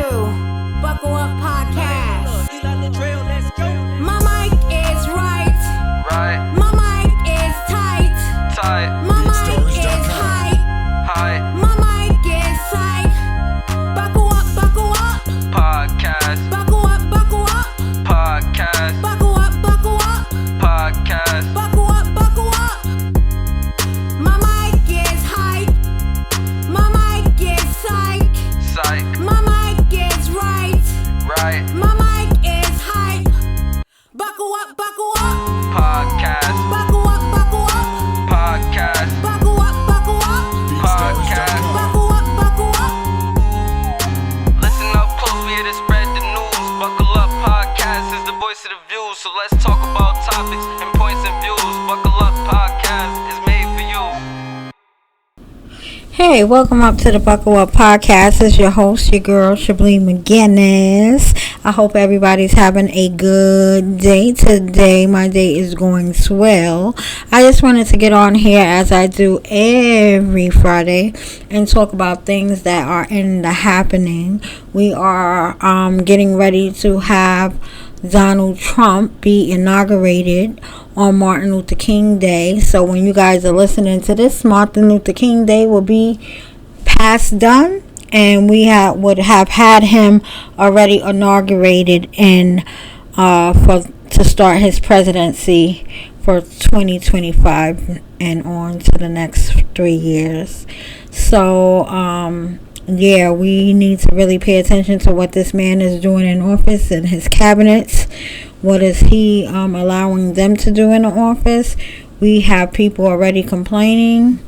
Buckle Up Podcast. My mic is right. My mic is tight. My mic is high. My mic is sight. Buckle up podcast. Buckle up Podcast. Buckle up Podcast. Buckle up. My mic is hype. My mic is psych. Psych. My mic is right. My mic is hype. Buckle up. Podcast. Buckle up. Podcast. Buckle up. Podcast. Buckle up. Listen up close, we here to spread the news. Buckle Up Podcast is the voice of the views. So let's talk about topics and points of views. Buckle Up Podcast is made for you. Hey, welcome up to the Buckle Up Podcast. It's your host, your girl, Shablee McGinnis. I hope everybody's having a good day today. My day is going swell. I just wanted to get on here as I do every Friday and talk about things that are in the happening. We are getting ready to have Donald Trump be inaugurated on Martin Luther King Day. So when you guys are listening to this, Martin Luther King Day will be past done, and we would have had him already inaugurated to start his presidency for 2025 and on to the next 3 years. So yeah, we need to really pay attention to what this man is doing in office and his cabinets. What is he allowing them to do in the office? We have people already complaining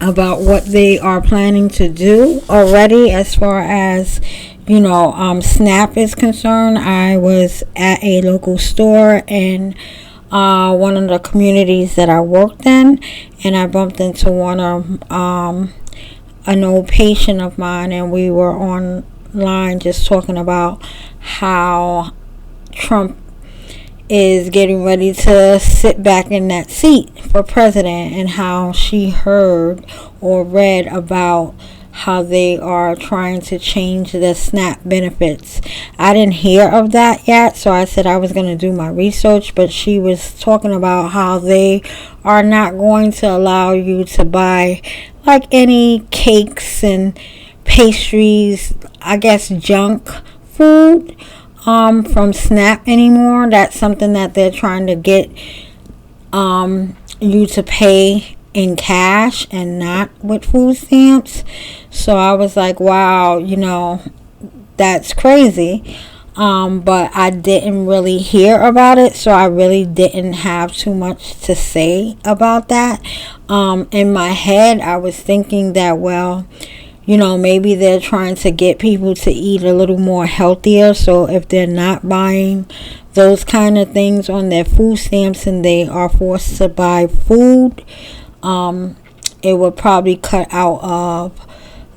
about what they are planning to do already as far as, SNAP is concerned. I was at a local store in one of the communities that I worked in, and I bumped into one of an old patient of mine, and we were online just talking about how Trump is getting ready to sit back in that seat for president, and how she heard or read about how they are trying to change the SNAP benefits. I didn't hear of that yet, so I said I was going to do my research, but she was talking about how they are not going to allow you to buy like any cakes and pastries, I guess junk food from SNAP anymore. That's something that they're trying to get you to pay in cash and not with food stamps. So I was like, wow, that's crazy. But I didn't really hear about it, so I really didn't have too much to say about that. In my head, I was thinking that, well, maybe they're trying to get people to eat a little more healthier. So if they're not buying those kind of things on their food stamps and they are forced to buy food, it would probably cut out of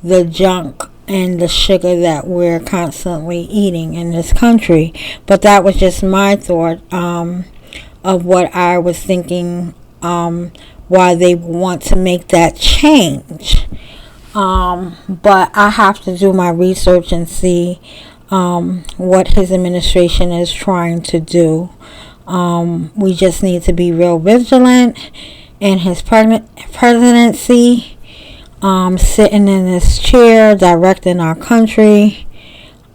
the junk and the sugar that we're constantly eating in this country. But that was just my thought of what I was thinking, why they want to make that change. But I have to do my research and see what his administration is trying to do. We just need to be real vigilant in his presidency, sitting in this chair directing our country,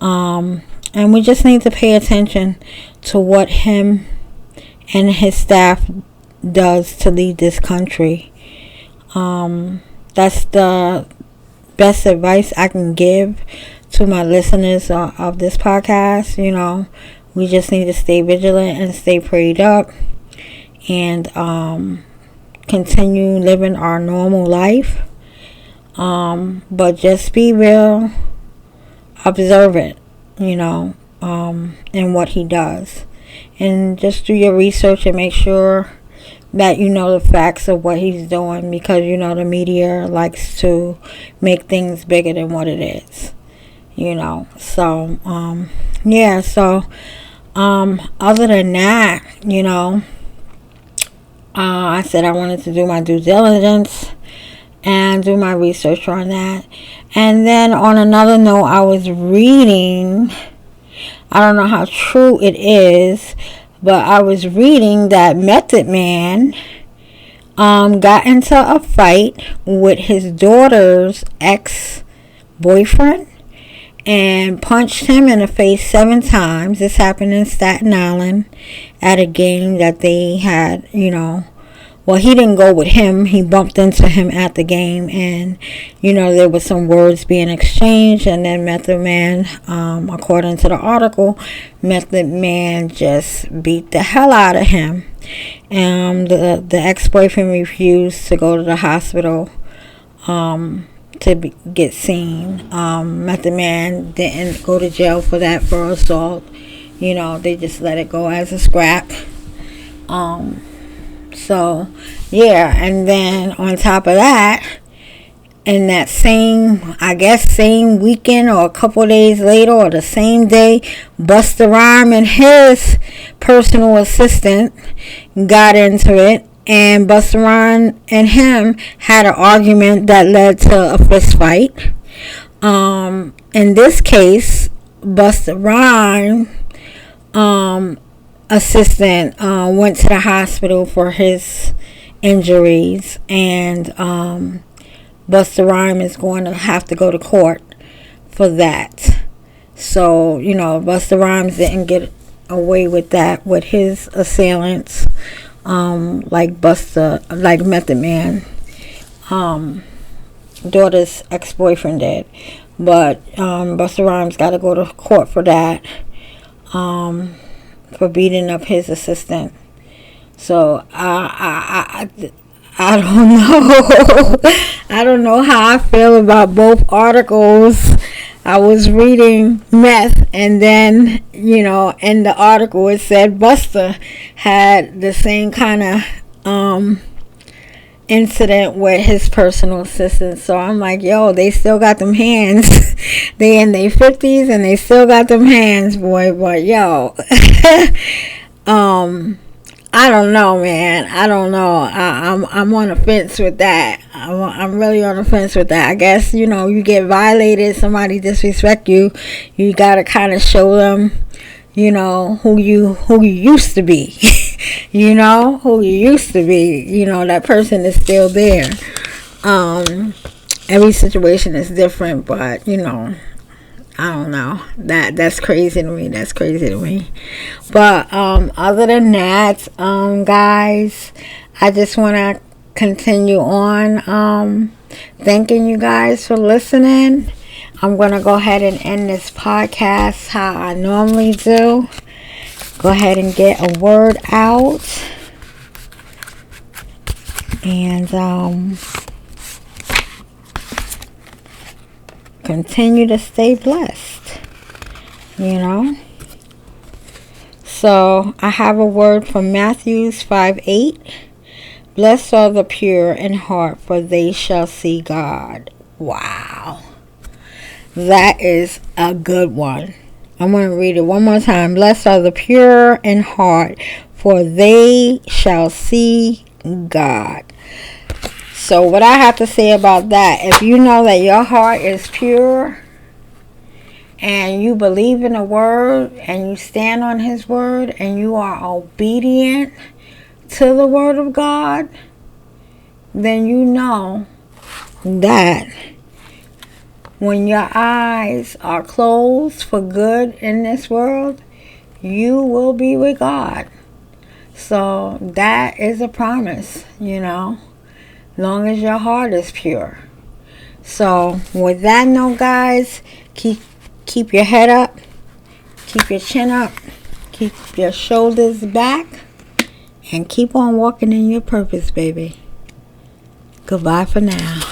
and we just need to pay attention to what him and his staff does to lead this country. That's the best advice I can give to my listeners of this podcast. We just need to stay vigilant and stay prayed up, and continue living our normal life. But just be real observant, in what he does. And just do your research and make sure that you know the facts of what he's doing, because the media likes to make things bigger than what it is. So yeah, so other than that, I said I wanted to do my due diligence and do my research on that. And then on another note, I was reading, I don't know how true it is, but I was reading that Method Man got into a fight with his daughter's ex-boyfriend and punched him in the face 7 times. This happened in Staten Island at a game that they had, well, he didn't go with him. He bumped into him at the game, and, there was some words being exchanged, and then Method Man, according to the article, Method Man just beat the hell out of him. The ex-boyfriend refused to go to the hospital get seen. Method Man didn't go to jail for assault. They just let it go as a scrap. So, yeah, and then on top of that, in that same weekend or a couple days later or the same day, Busta Rhymes and his personal assistant got into it, and Busta Rhymes and him had an argument that led to a fist fight. In this case, Busta Rhymes assistant went to the hospital for his injuries, and Busta Rhymes is going to have to go to court for that. So, Busta Rhymes didn't get away with that with his assailants, like Method Man daughter's ex-boyfriend did. But Busta Rhymes got to go to court for that, for beating up his assistant. So I don't know. I don't know how I feel about both articles. I was reading Meth, and then in the article it said Busta had the same kind of incident with his personal assistant. So I'm like, yo, they still got them hands. They in their 50s and they still got them hands, boy. But yo, I don't know, man. I don't know. I'm on the fence with that. I'm really on the fence with that. I guess you get violated, somebody disrespect you, you gotta kind of show them, who you used to be. Who you used to be. That person is still there. Every situation is different, but I don't know. That's crazy to me. But other than that, guys, I just want to continue on thanking you guys for listening. I'm going to go ahead and end this podcast how I normally do. Go ahead and get a word out. And continue to stay blessed. So I have a word from Matthew 5:8. Blessed are the pure in heart, for they shall see God. Wow. That is a good one. I'm going to read it one more time. Blessed are the pure in heart, for they shall see God. So what I have to say about that, if you know that your heart is pure and you believe in the word and you stand on his word and you are obedient to the word of God, then you know that when your eyes are closed for good in this world, you will be with God. So that is a promise, long as your heart is pure. So with that note, guys, keep your head up, keep your chin up, keep your shoulders back, and keep on walking in your purpose, baby. Goodbye for now.